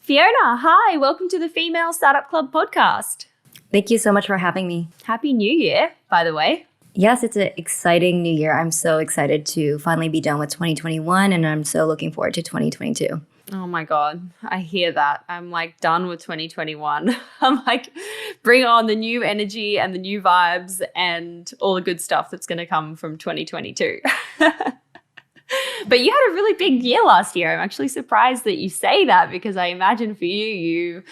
Fiona, hi, welcome to the Female Startup Club podcast. Thank you so much for having me. Happy New Year, by the way. Yes, it's an exciting new year. I'm so excited to finally be done with 2021, and I'm so looking forward to 2022. Oh my God, I hear that. I'm like done with 2021. I'm like, bring on the new energy and the new vibes and all the good stuff that's going to come from 2022. But you had a really big year last year. I'm actually surprised that you say that because I imagine for you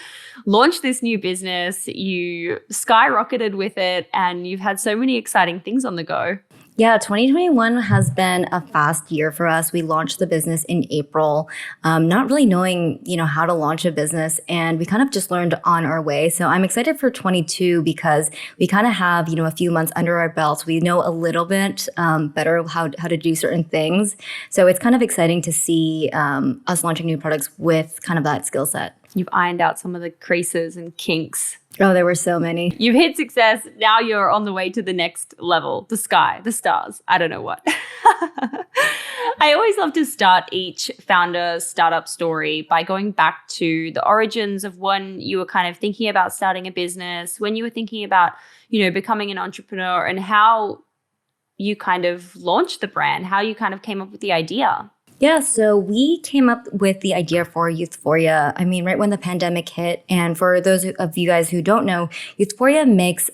launched this new business, you skyrocketed with it, and you've had so many exciting things on the go. Yeah, 2021 has been a fast year for us. We launched the business in April, not really knowing, how to launch a business, and we kind of just learned on our way. So I'm excited for 22 because we kind of have, a few months under our belts. We know a little bit better how to do certain things. So it's kind of exciting to see us launching new products with kind of that skill set. You've ironed out some of the creases and kinks. Oh, there were so many. You've hit success. Now you're on the way to the next level, the sky, the stars. I don't know what. I always love to start each founder startup story by going back to the origins of when you were kind of thinking about starting a business, when you were thinking about, becoming an entrepreneur, and how you kind of launched the brand, how you kind of came up with the idea. Yeah, so we came up with the idea for Youthforia, right when the pandemic hit. And for those of you guys who don't know, Youthforia makes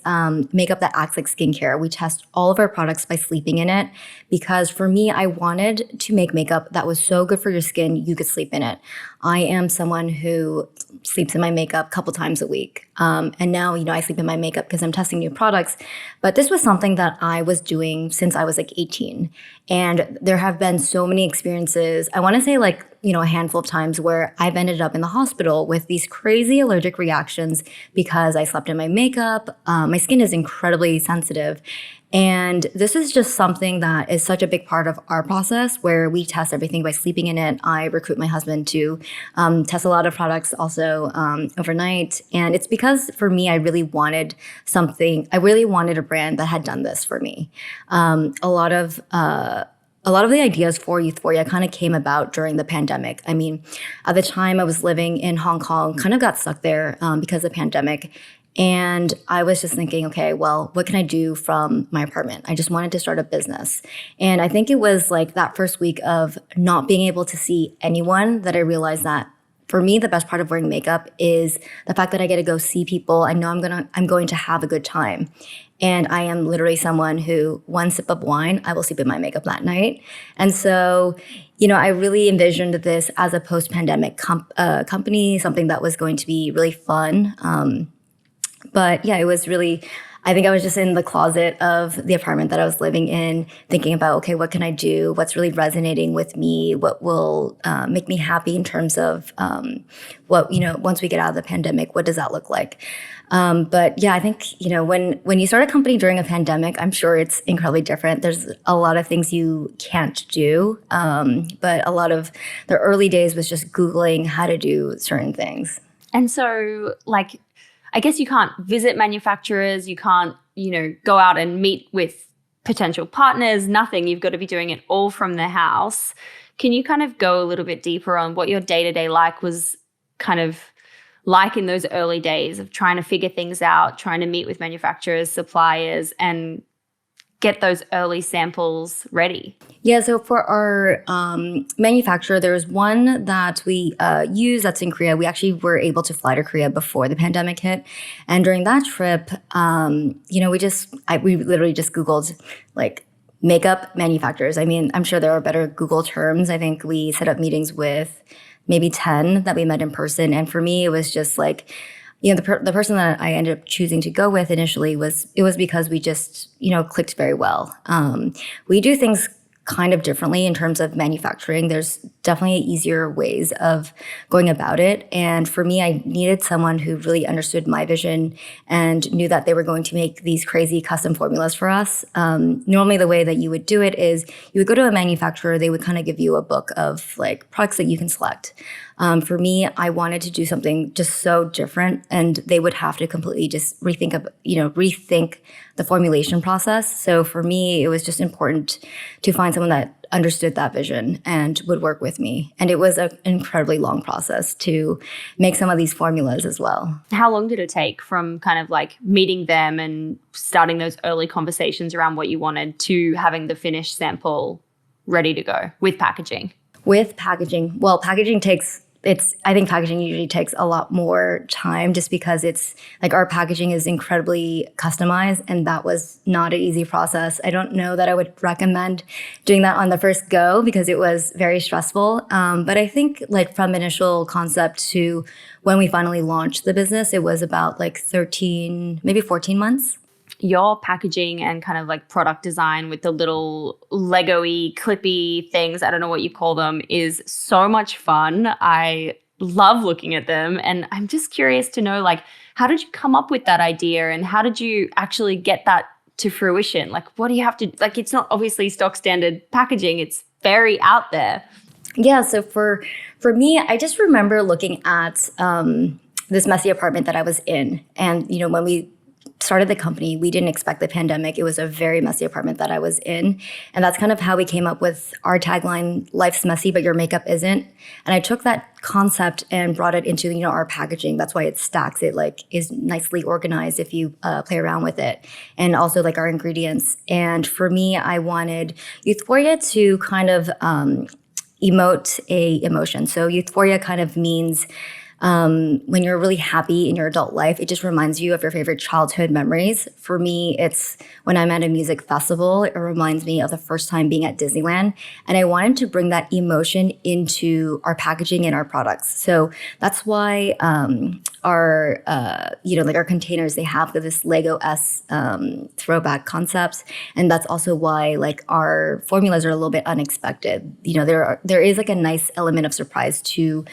makeup that acts like skincare. We test all of our products by sleeping in it because for me, I wanted to make makeup that was so good for your skin, you could sleep in it. I am someone who sleeps in my makeup a couple times a week. And now, I sleep in my makeup because I'm testing new products. But this was something that I was doing since I was like 18. And there have been so many experiences, I want to say a handful of times where I've ended up in the hospital with these crazy allergic reactions because I slept in my makeup. My skin is incredibly sensitive. And this is just something that is such a big part of our process where we test everything by sleeping in it. I recruit my husband to test a lot of products also overnight. And it's because for me, I really wanted a brand that had done this for me. A lot of the ideas for Youthforia kind of came about during the pandemic. At the time I was living in Hong Kong, kind of got stuck there because of the pandemic. And I was just thinking, okay, well, what can I do from my apartment? I just wanted to start a business. And I think it was like that first week of not being able to see anyone that I realized that for me, the best part of wearing makeup is the fact that I get to go see people. I know I'm going to have a good time. And I am literally someone who, one sip of wine, I will sleep in my makeup that night. And so, I really envisioned this as a post-pandemic company, something that was going to be really fun. But yeah, it was really, I think I was just in the closet of the apartment that I was living in, thinking about, okay, what can I do? What's really resonating with me? What will make me happy in terms of once we get out of the pandemic, what does that look like? But yeah, I think, when you start a company during a pandemic, I'm sure it's incredibly different. There's a lot of things you can't do. But a lot of the early days was just Googling how to do certain things. And so I guess you can't visit manufacturers, you can't, go out and meet with potential partners, nothing. You've got to be doing it all from the house. Can you kind of go a little bit deeper on what your day-to-day life was kind of like in those early days of trying to figure things out, trying to meet with manufacturers, suppliers, and get those early samples ready? Yeah, so for our manufacturer, there's one that we use that's in Korea. We actually were able to fly to Korea before the pandemic hit. And during that trip, we literally just Googled makeup manufacturers. I'm sure there are better Google terms. I think we set up meetings with maybe 10 that we met in person. And for me, it was just the person that I ended up choosing to go with initially was because we just, clicked very well. We do things kind of differently in terms of manufacturing. There's definitely easier ways of going about it. And for me, I needed someone who really understood my vision and knew that they were going to make these crazy custom formulas for us. Normally, the way that you would do it is you would go to a manufacturer, they would kind of give you a book of products that you can select. For me, I wanted to do something just so different, and they would have to completely just rethink the formulation process. So for me, it was just important to find someone that understood that vision and would work with me. And it was an incredibly long process to make some of these formulas as well. How long did it take from kind of like meeting them and starting those early conversations around what you wanted to having the finished sample ready to go with packaging? With packaging, well, I think packaging usually takes a lot more time just because it's like our packaging is incredibly customized, and that was not an easy process. I don't know that I would recommend doing that on the first go because it was very stressful. But I think like from initial concept to when we finally launched the business, it was about like 13, maybe 14 months. Your packaging and kind of like product design with the little Lego-y, clippy things, I don't know what you call them, is so much fun. I love looking at them. And I'm just curious to know, like, how did you come up with that idea and how did you actually get that to fruition? Like, what do you have to, like, it's not obviously stock standard packaging. It's very out there. Yeah. So for me, I just remember looking at this messy apartment that I was in. And, when we started the company, we didn't expect the pandemic. It was a very messy apartment that I was in. And that's kind of how we came up with our tagline, "Life's messy, but your makeup isn't." And I took that concept and brought it into, our packaging. That's why it stacks. It like is nicely organized if you play around with it. And also like our ingredients. And for me, I wanted Youthforia to kind of emote a emotion. So Youthforia kind of means when you're really happy in your adult life, it just reminds you of your favorite childhood memories. For me, it's when I'm at a music festival, it reminds me of the first time being at Disneyland. And I wanted to bring that emotion into our packaging and our products. So that's why our containers, they have this Lego-esque throwback concepts. And that's also why like our formulas are a little bit unexpected. There is like a nice element of surprise to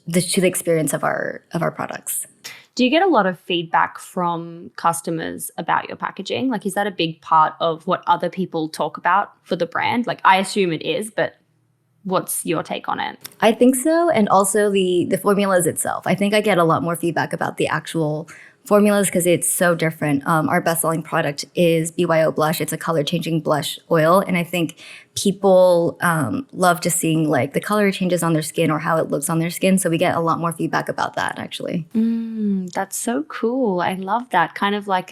the experience of our products. Do you get a lot of feedback from customers about your packaging? Like, is that a big part of what other people talk about for the brand? Like, I assume it is, but what's your take on it? I think so. And also the formulas itself. I think I get a lot more feedback about the actual formulas because it's so different. Our best-selling product is BYO Blush. It's a color-changing blush oil. And I think people love just seeing like the color changes on their skin or how it looks on their skin. So we get a lot more feedback about that, actually. That's so cool. I love that. Kind of like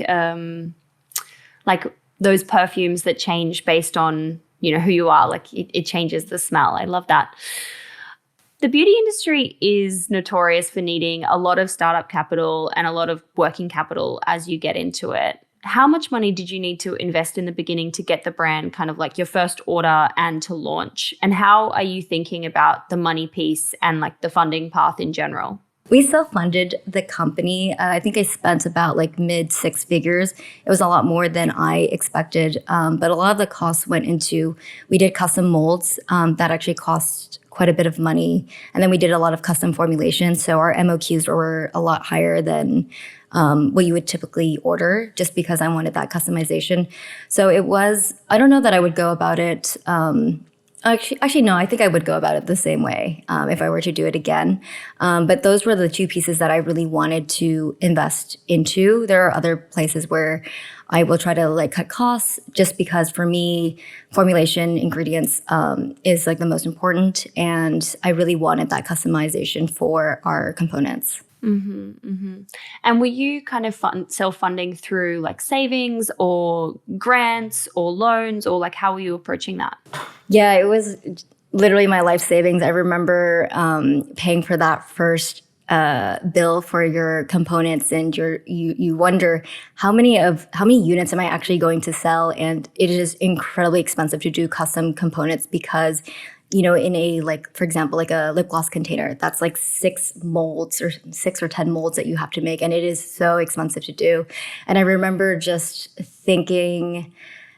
those perfumes that change based on, who you are. Like it changes the smell. I love that. The beauty industry is notorious for needing a lot of startup capital and a lot of working capital as you get into it. How much money did you need to invest in the beginning to get the brand kind of like your first order and to launch? And how are you thinking about the money piece and like the funding path in general? We self-funded the company. I think I spent about like mid six figures. It was a lot more than I expected. But a lot of the costs went into, we did custom molds that actually cost quite a bit of money. And then we did a lot of custom formulation. So our MOQs were a lot higher than what you would typically order just because I wanted that customization. So it was, I don't know that I would go about it. Actually, no, I think I would go about it the same way if I were to do it again. But those were the two pieces that I really wanted to invest into. There are other places where I will try to like cut costs just because for me, formulation ingredients is like the most important. And I really wanted that customization for our components. And were you kind of self-funding through like savings or grants or loans, or like how were you approaching that? Yeah, it was literally my life savings. I remember paying for that first bill for your components, and you wonder how many units am I actually going to sell, and it is incredibly expensive to do custom components because in a like, for example, like a lip gloss container, that's like 6 or 10 molds that you have to make. And it is so expensive to do. And I remember just thinking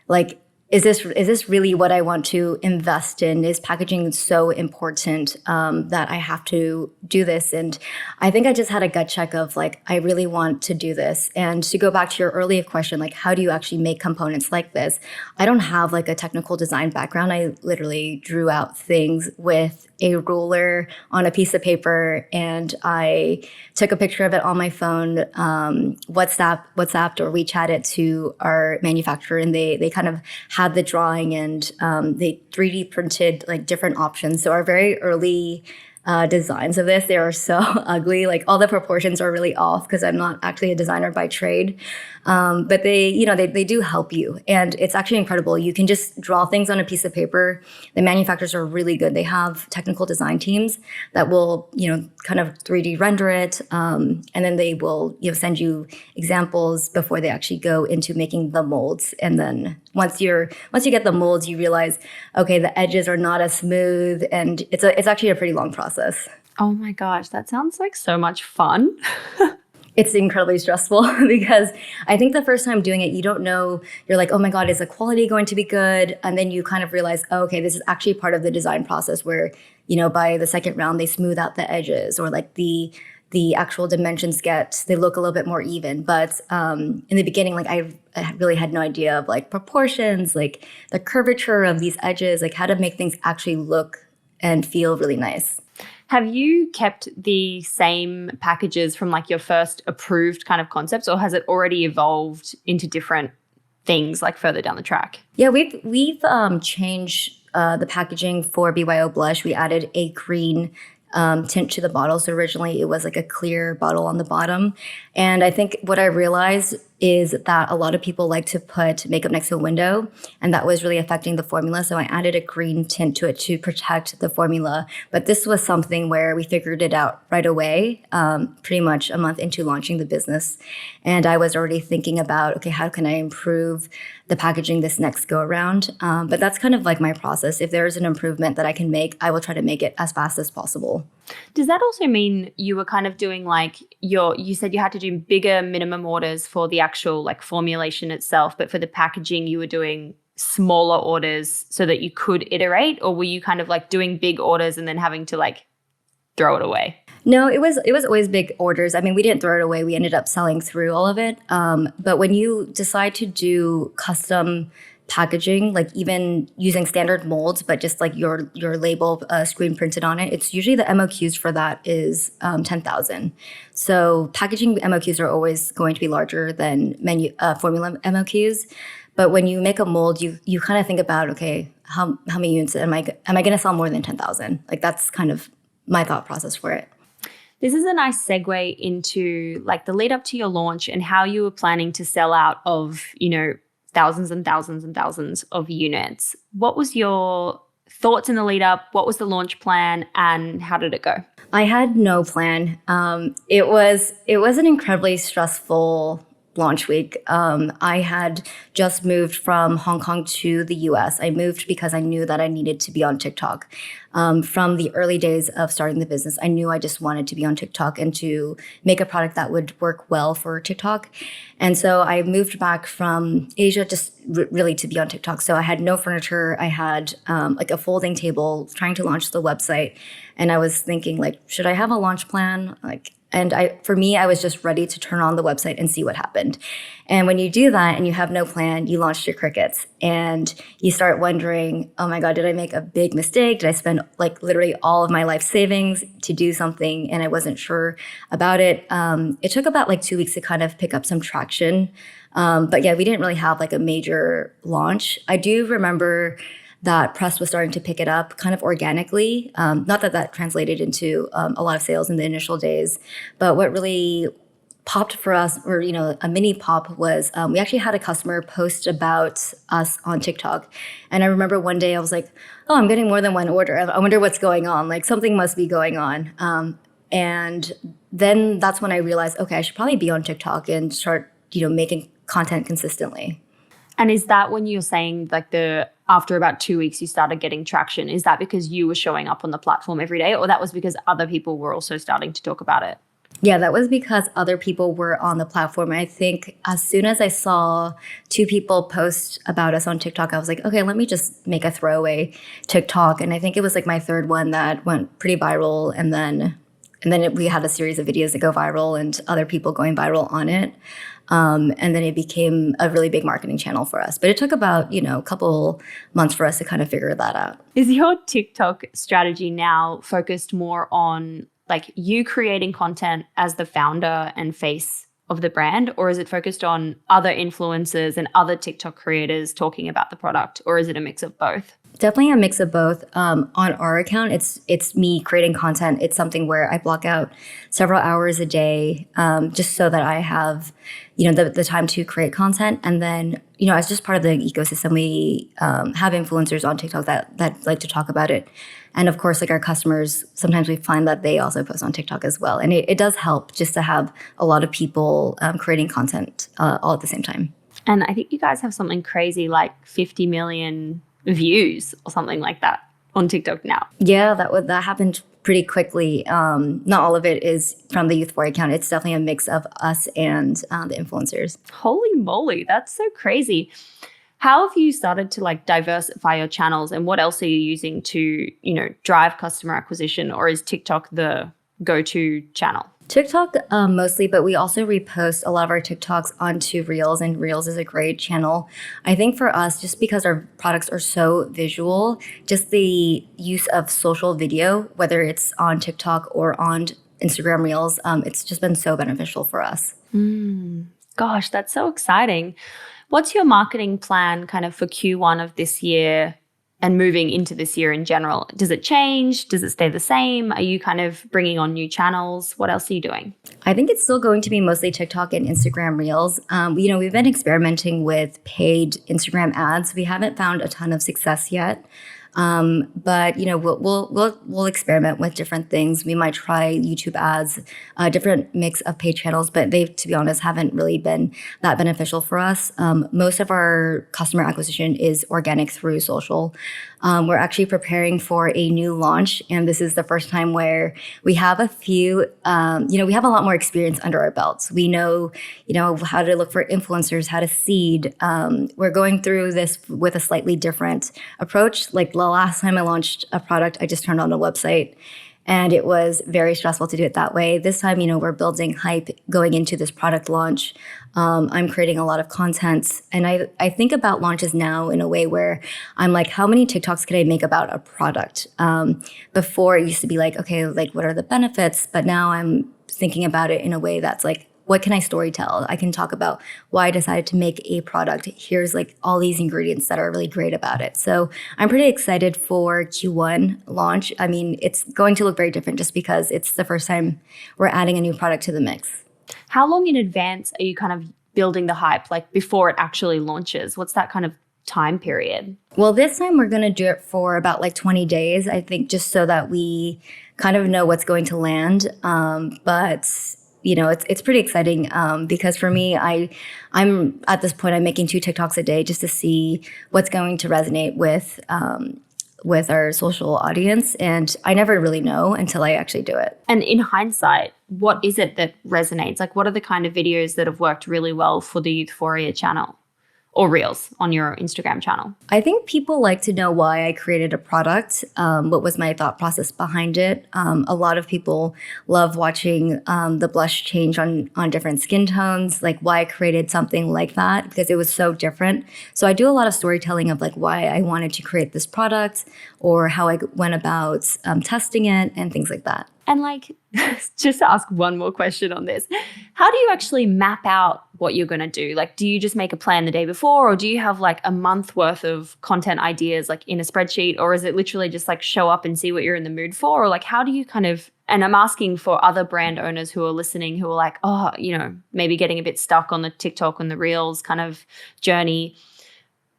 like, is this really what I want to invest in? Is packaging so important that I have to do this? And I think I just had a gut check of like, I really want to do this. And to go back to your earlier question, like, how do you actually make components like this? I don't have like a technical design background. I literally drew out things with a ruler on a piece of paper and I took a picture of it on my phone, WhatsApped or WeChat it to our manufacturer, and they kind of had the drawing and they 3D printed like different options. So our very early designs of this, they are so ugly. Like all the proportions are really off because I'm not actually a designer by trade. But they do help you. And it's actually incredible. You can just draw things on a piece of paper. The manufacturers are really good. They have technical design teams that will, kind of 3D render it. And then they will, send you examples before they actually go into making the molds. And then once you get the molds, you realize, okay, the edges are not as smooth. And it's actually a pretty long process. Oh my gosh, that sounds like so much fun. It's incredibly stressful because I think the first time doing it, you don't know, you're like, oh my God, is the quality going to be good? And then you kind of realize, oh, okay, this is actually part of the design process where, by the second round, they smooth out the edges or like the actual dimensions they look a little bit more even. But in the beginning, like I really had no idea of like proportions, like the curvature of these edges, like how to make things actually look and feel really nice. Have you kept the same packages from like your first approved kind of concepts, or has it already evolved into different things like further down the track? Yeah, we've changed the packaging for BYO Blush. We added a green tint to the bottle. So originally it was like a clear bottle on the bottom. And I think what I realized is that a lot of people like to put makeup next to a window, and that was really affecting the formula. So I added a green tint to it to protect the formula. But this was something where we figured it out right away, pretty much a month into launching the business. And I was already thinking about, okay, how can I improve the packaging this next go around? But that's kind of like my process. If there's an improvement that I can make, I will try to make it as fast as possible. Does that also mean you were kind of doing like you said you had to do bigger minimum orders for the actual like formulation itself, but for the packaging you were doing smaller orders so that you could iterate, or were you kind of like doing big orders and then having to like throw it away? No, it was always big orders. I mean, we didn't throw it away. We ended up selling through all of it. But when you decide to do custom packaging, like even using standard molds, but just like your label screen printed on it, it's usually the MOQs for that is 10,000. So packaging MOQs are always going to be larger than formula MOQs. But when you make a mold, you kind of think about, okay, how many units am I going to sell more than 10,000? Like that's kind of my thought process for it. This is a nice segue into like the lead up to your launch and how you were planning to sell out of, thousands and thousands and thousands of units. What was your thoughts in the lead up? What was the launch plan and how did it go? I had no plan. It was an incredibly stressful launch week. I had just moved from Hong Kong to the US. I moved because I knew that I needed to be on TikTok. From the early days of starting the business, I knew I just wanted to be on TikTok and to make a product that would work well for TikTok. And so I moved back from Asia just really to be on TikTok. So I had no furniture. I had like a folding table trying to launch the website. And I was thinking like, should I have a launch plan? For me, I was just ready to turn on the website and see what happened. And when you do that and you have no plan, you launch your crickets and you start wondering, oh my God, did I make a big mistake? Did I spend like literally all of my life savings to do something and I wasn't sure about it? It took about like 2 weeks to kind of pick up some traction. But yeah, we didn't really have like a major launch. I do remember that press was starting to pick it up kind of organically. Not that translated into a lot of sales in the initial days, but what really popped for us, or a mini pop, was we actually had a customer post about us on TikTok. And I remember one day I was like, oh, I'm getting more than one order. I wonder what's going on. Like something must be going on. And then that's when I realized, okay, I should probably be on TikTok and start, making content consistently. And is that when you're saying like after about 2 weeks you started getting traction? Is that because you were showing up on the platform every day, or that was because other people were also starting to talk about it? Yeah, that was because other people were on the platform. I think as soon as I saw 2 people post about us on TikTok, I was like, okay, let me just make a throwaway TikTok. And I think it was like my third one that went pretty viral. And then and then we had a series of videos that go viral and other people going viral on it. And then it became a really big marketing channel for us. But it took about, a couple months for us to kind of figure that out. Is your TikTok strategy now focused more on like you creating content as the founder and face of the brand, or is it focused on other influencers and other TikTok creators talking about the product, or is it a mix of both? Definitely a mix of both. On our account, it's me creating content. It's something where I block out several hours a day, just so that I have, the time to create content. And then, as just part of the ecosystem, we have influencers on TikTok that like to talk about it. And of course, like our customers, sometimes we find that they also post on TikTok as well. And it does help just to have a lot of people creating content all at the same time. And I think you guys have something crazy like 50 million views or something like that on TikTok now. Yeah, that happened pretty quickly. Not all of it is from the Youthforia account. It's definitely a mix of us and the influencers. Holy moly, that's so crazy. How have you started to like diversify your channels, and what else are you using to, drive customer acquisition, or is TikTok the go-to channel? TikTok mostly, but we also repost a lot of our TikToks onto Reels, and Reels is a great channel. I think for us, just because our products are so visual, just the use of social video, whether it's on TikTok or on Instagram Reels, it's just been so beneficial for us. Gosh, that's so exciting. What's your marketing plan kind of for Q1 of this year and moving into this year in general? Does it change? Does it stay the same? Are you kind of bringing on new channels? What else are you doing? I think it's still going to be mostly TikTok and Instagram Reels. We've been experimenting with paid Instagram ads. We haven't found a ton of success yet. But we'll experiment with different things. We might try YouTube ads, a different mix of paid channels, but they, to be honest, haven't really been that beneficial for us. Most of our customer acquisition is organic through social. We're actually preparing for a new launch, and this is the first time where we have a few, we have a lot more experience under our belts. We know, how to look for influencers, how to seed. We're going through this with a slightly different approach. Like the last time I launched a product, I just turned on a website, and it was very stressful to do it that way. This time, we're building hype going into this product launch. I'm creating a lot of content, and I think about launches now in a way where I'm like, how many TikToks can I make about a product? Before it used to be like, okay, like what are the benefits? But now I'm thinking about it in a way that's like, what can I storytell? I can talk about why I decided to make a product. Here's like all these ingredients that are really great about it. So I'm pretty excited for Q1 launch. I mean, it's going to look very different just because it's the first time we're adding a new product to the mix. How long in advance are you kind of building the hype, like before it actually launches? What's that kind of time period? Well, this time we're going to do it for about like 20 days, I think, just so that we kind of know what's going to land. But it's pretty exciting because for me, I'm at this point, I'm making 2 TikToks a day just to see what's going to resonate with our social audience. And I never really know until I actually do it. And in hindsight, what is it that resonates? Like, what are the kind of videos that have worked really well for the Youthforia channel? Or Reels on your Instagram channel? I think people like to know why I created a product, what was my thought process behind it. A lot of people love watching the blush change on different skin tones, like why I created something like that, because it was so different. So I do a lot of storytelling of like why I wanted to create this product or how I went about testing it and things like that. And like, just to ask one more question on this, how do you actually map out what you're going to do? Like, do you just make a plan the day before, or do you have like a month worth of content ideas like in a spreadsheet, or is it literally just like show up and see what you're in the mood for? Or like, how do you kind of, and I'm asking for other brand owners who are listening, who are like, oh, maybe getting a bit stuck on the TikTok and the Reels kind of journey.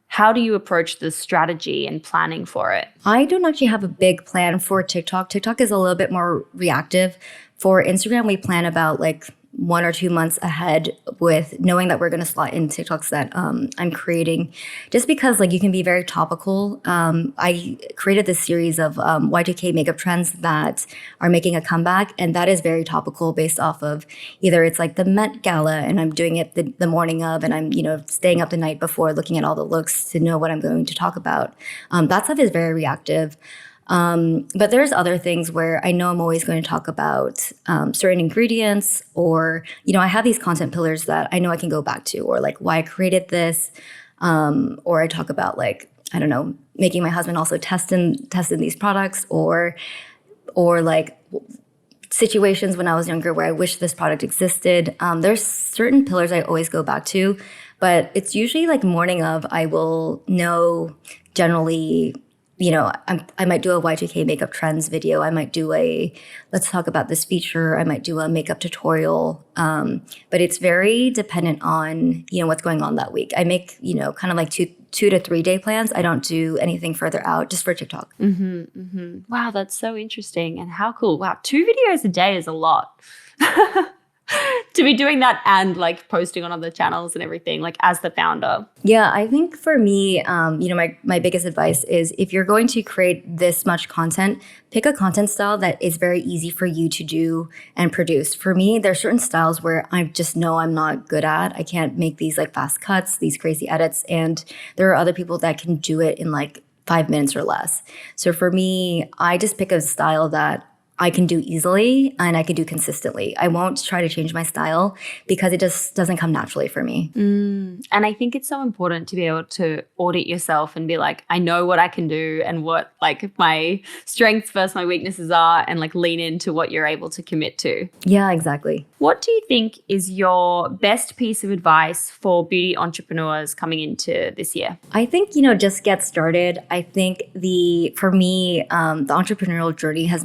How do you approach the strategy and planning for it? I don't actually have a big plan for TikTok. TikTok is a little bit more reactive. For Instagram, we plan about like 1 or 2 months ahead with knowing that we're going to slot in TikToks that I'm creating, just because like you can be very topical. I created this series of Y2K makeup trends that are making a comeback, and that is very topical based off of either it's like the Met Gala and I'm doing it the morning of, and I'm staying up the night before looking at all the looks to know what I'm going to talk about. That stuff is very reactive. But there's other things where I know I'm always going to talk about certain ingredients, or, I have these content pillars that I know I can go back to, or like why I created this, or I talk about like, I don't know, making my husband also test in these products, or like situations when I was younger where I wish this product existed. There's certain pillars I always go back to, but it's usually like morning of, I will know generally, I might do a Y2K makeup trends video. I might do let's talk about this feature. I might do a makeup tutorial. But it's very dependent on, what's going on that week. I make, kind of like two to 3 day plans. I don't do anything further out, just for TikTok. Wow, that's so interesting. And how cool. Wow, 2 videos a day is a lot. To be doing that and like posting on other channels and everything, like as the founder. Yeah, I think for me, my biggest advice is, if you're going to create this much content, pick a content style that is very easy for you to do and produce. For me, there are certain styles where I just know I'm not good at. I can't make these like fast cuts, these crazy edits. And there are other people that can do it in like 5 minutes or less. So for me, I just pick a style that I can do easily and I can do consistently. I won't try to change my style because it just doesn't come naturally for me. And I think it's so important to be able to audit yourself and be like, I know what I can do and what like my strengths versus my weaknesses are, and like lean into what you're able to commit to. Yeah, exactly. What do you think is your best piece of advice for beauty entrepreneurs coming into this year? I think, just get started. I think for me, the entrepreneurial journey has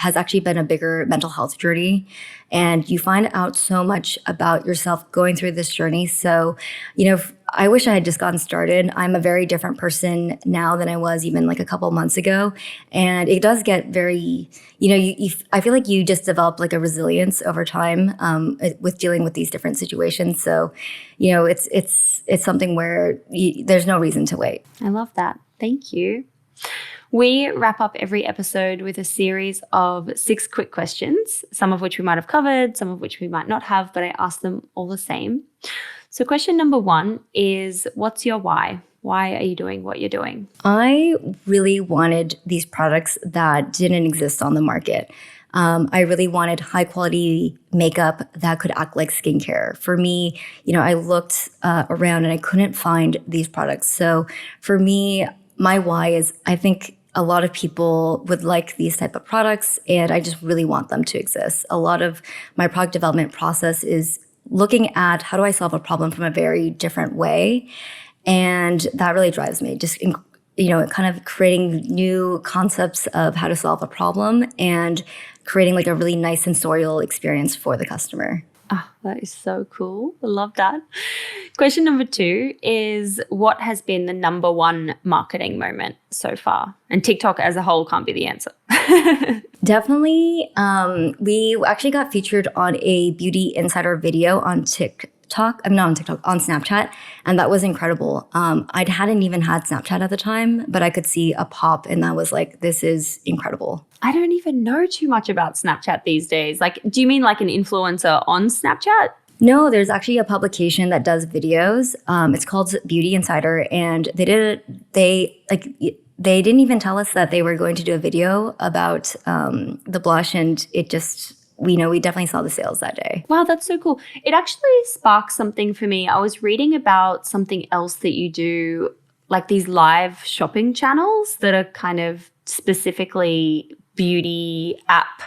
actually been a bigger mental health journey. And you find out so much about yourself going through this journey. So, I wish I had just gotten started. I'm a very different person now than I was even like a couple months ago. And it does get very, I feel like you just develop like a resilience over time with dealing with these different situations. So, it's something where there's no reason to wait. I love that. Thank you. We wrap up every episode with a series of 6 quick questions, some of which we might have covered, some of which we might not have, but I ask them all the same. So question number 1 is, what's your why? Why are you doing what you're doing? I really wanted these products that didn't exist on the market. I really wanted high quality makeup that could act like skincare. For me, I looked around and I couldn't find these products. So for me, my why is, I think a lot of people would like these type of products, and I just really want them to exist. A lot of my product development process is looking at how do I solve a problem from a very different way. And that really drives me, just, kind of creating new concepts of how to solve a problem and creating like a really nice sensorial experience for the customer. That is so cool. I love that. Question number 2 is, what has been the number 1 marketing moment so far? And TikTok as a whole can't be the answer. Definitely. We actually got featured on a Beauty Insider video on TikTok. I'm not on TikTok, on Snapchat. And that was incredible. I hadn't even had Snapchat at the time, but I could see a pop and that was like, this is incredible. I don't even know too much about Snapchat these days. Like, do you mean like an influencer on Snapchat? No, there's actually a publication that does videos. It's called Beauty Insider, and they didn't even tell us that they were going to do a video about the blush, and it just, we definitely saw the sales that day. Wow, that's so cool. It actually sparked something for me. I was reading about something else that you do, like these live shopping channels that are kind of specifically beauty app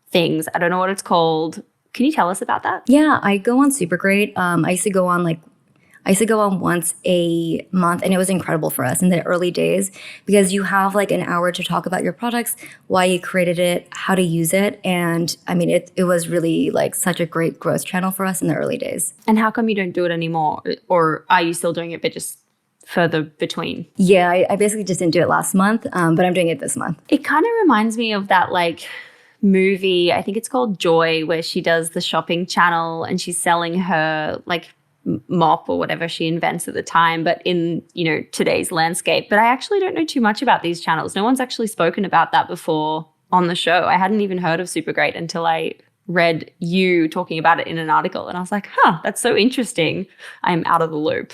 things. I don't know what it's called. Can you tell us about that? Yeah, I go on Super Great. I used to go on once a month, and it was incredible for us in the early days because you have like an hour to talk about your products, why you created it, how to use it. And I mean, it was really like such a great growth channel for us in the early days. And how come you don't do it anymore? Or are you still doing it, but just further between? Yeah, I basically just didn't do it last month, but I'm doing it this month. It kind of reminds me of that like movie, I think it's called Joy, where she does the shopping channel and she's selling her like mop or whatever she invents at the time, but in, today's landscape. But I actually don't know too much about these channels. No one's actually spoken about that before on the show. I hadn't even heard of Super Great until I read you talking about it in an article. And I was like, that's so interesting. I'm out of the loop.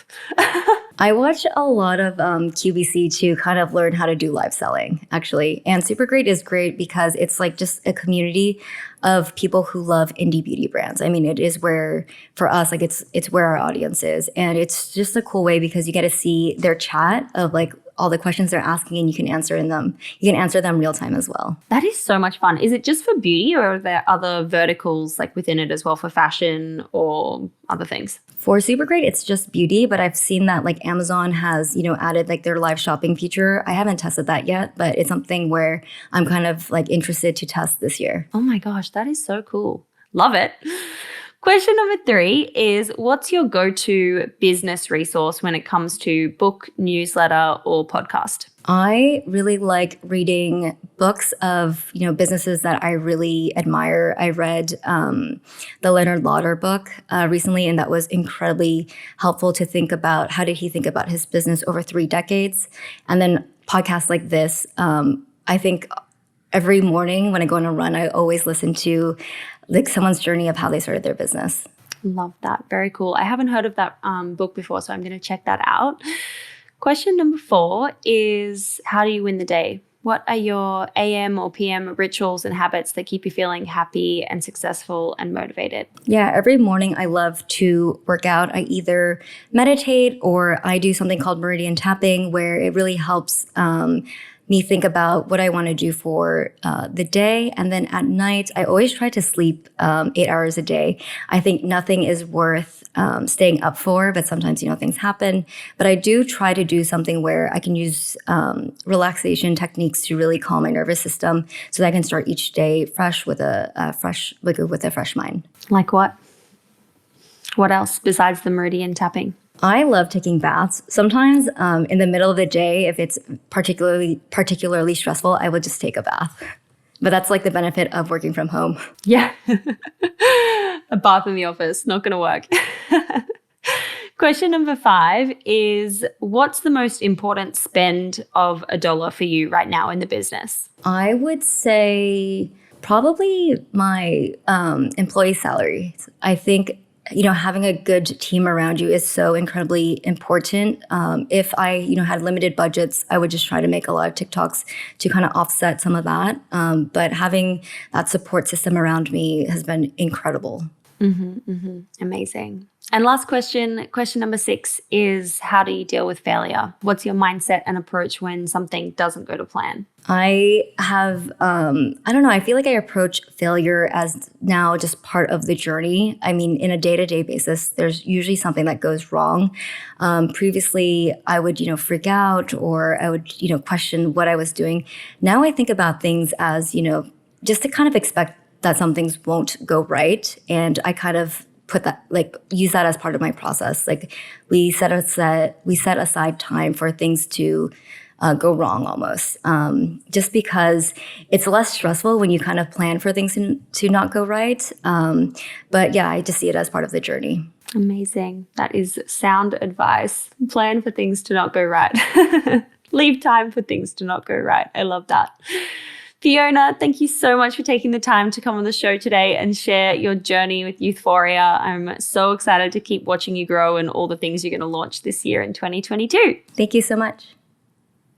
I watch a lot of QVC to kind of learn how to do live selling, actually. And Super Great is great because it's like just a community of people who love indie beauty brands. I mean, it is where, for us, like it's where our audience is. And it's just a cool way because you get to see their chat of like all the questions they're asking and you can answer them real time as well. That is so much fun. Is it just for beauty or are there other verticals like within it as well for fashion or other things? For Super Great, it's just beauty, but I've seen that like Amazon has, added like their live shopping feature. I haven't tested that yet, but it's something where I'm kind of like interested to test this year. Oh my gosh, that is so cool. Love it. Question number 3 is, what's your go-to business resource when it comes to book, newsletter, or podcast? I really like reading books of, businesses that I really admire. I read the Leonard Lauder book recently, and that was incredibly helpful to think about how did he think about his business over 3 decades. And then podcasts like this, I think every morning when I go on a run, I always listen to like someone's journey of how they started their business. Love that. Very cool. I haven't heard of that book before, so I'm going to check that out. Question number 4 is, how do you win the day? What are your AM or PM rituals and habits that keep you feeling happy and successful and motivated? Yeah, every morning I love to work out. I either meditate or I do something called meridian tapping, where it really helps me think about what I want to do for the day. And then at night, I always try to sleep 8 hours a day. I think nothing is worth staying up for, but sometimes, things happen. But I do try to do something where I can use relaxation techniques to really calm my nervous system so that I can start each day fresh with a fresh mind. Like what? What else besides the meridian tapping? I love taking baths. Sometimes in the middle of the day, if it's particularly stressful, I would just take a bath. But that's like the benefit of working from home. Yeah. A bath in the office, not going to work. Question number 5 is, what's the most important spend of $1 for you right now in the business? I would say probably my employee salary. I think having a good team around you is so incredibly important. If I, had limited budgets, I would just try to make a lot of TikToks to kind of offset some of that. But having that support system around me has been incredible. Amazing. And last question number 6 is, how do you deal with failure? What's your mindset and approach when something doesn't go to plan? I have, I feel like I approach failure as now just part of the journey. I mean, in a day-to-day basis, there's usually something that goes wrong. Previously, I would, freak out or I would, question what I was doing. Now I think about things as, just to kind of expect that some things won't go right. And I kind of use that as part of my process. Like we set aside time for things to go wrong almost. Just because it's less stressful when you kind of plan for things to not go right. But yeah, I just see it as part of the journey. Amazing. That is sound advice. Plan for things to not go right. Leave time for things to not go right. I love that. Fiona, thank you so much for taking the time to come on the show today and share your journey with Youthforia. I'm so excited to keep watching you grow and all the things you're going to launch this year in 2022. Thank you so much.